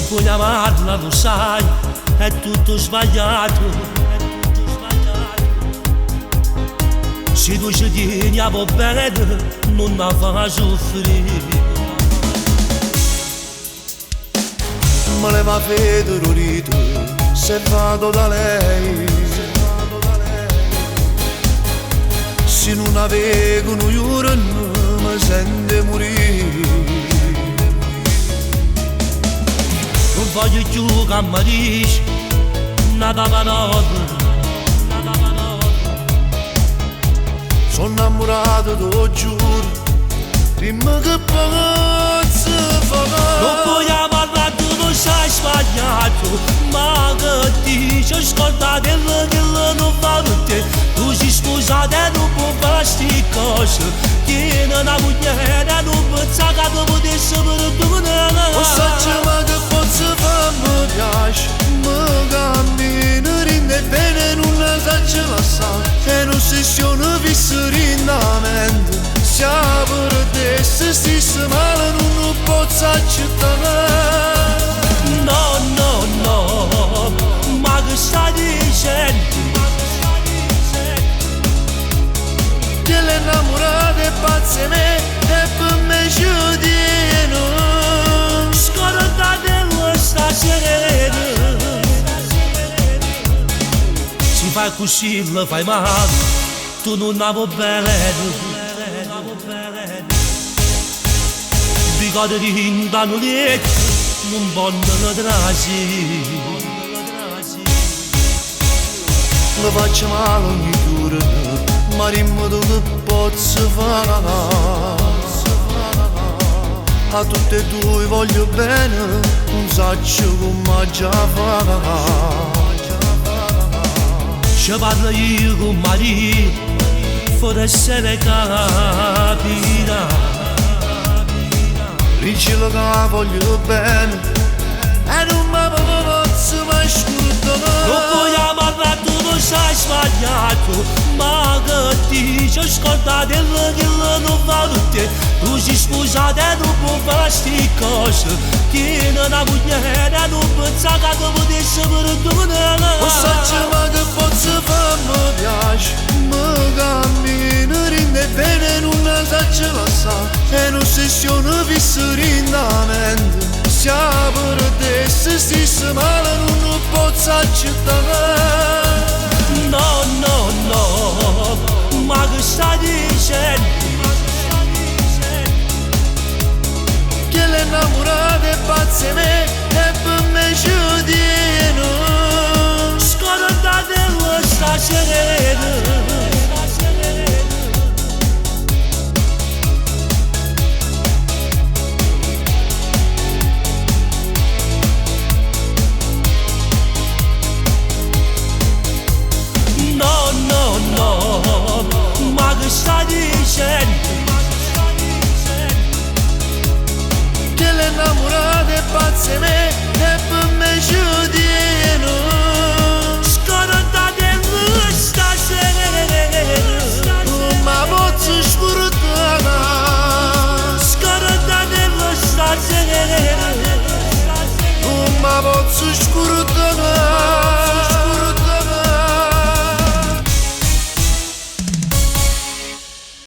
punha amado lá no sai, é tudo esvalhado. Se do jardim a bobera não dava a sofrer. Ma le va fedorito se vado da lei. Se non avevo un giorno mi sente morire. Non voglio più cammarisci, nada vanodo. Sono innamorato, te lo giuro, prima che posso fare. Non puoi amarla, tu non sei sbagliato, ma che dici, ascolta quello che non va per te. Tu sei sposata e non puoi fare sti cose, tieni una moglie e non pensa che tu potessi perdonare. O sai ma che posso fare, mi piace, mi cammino, rinde bene, non la saccio lasciare. È un'ossessione vista rindamento, se per te se stesse male non lo posso accettare. No, no, no, ma che stai dicendo? Che l'innamorata è pazza e me, e per me ci tiene. Scordatelo stasera. Se fai così lo fai male, tu non avevo bene. Ricordati da un letto, non voglio trasi. Lo faccio male ogni giorno, ma dimmi tu che posso fare. A tutte e due voglio bene, non saccio come già fare. Ci parlo io con Maria, forse ne capirà. Dici che voglio bene, e non mi posso mai scordare. Non puoi amarla, tu non sei sbagliato, ma che dici, ascolta quello che non va per te. Tu sei sposata e non puoi fare sti cose, tieni una moglie e non pensa che tu potessi perdonare. O sai ma che posso fare, mi piace, mi cammino, rinde bene, non la saccio lasciare. È un'ossessione vista rindamento, se per te se stesse male non lo posso accettare. No, no, no, ma che stai dicendo? Che l'innamorata è pazza e me,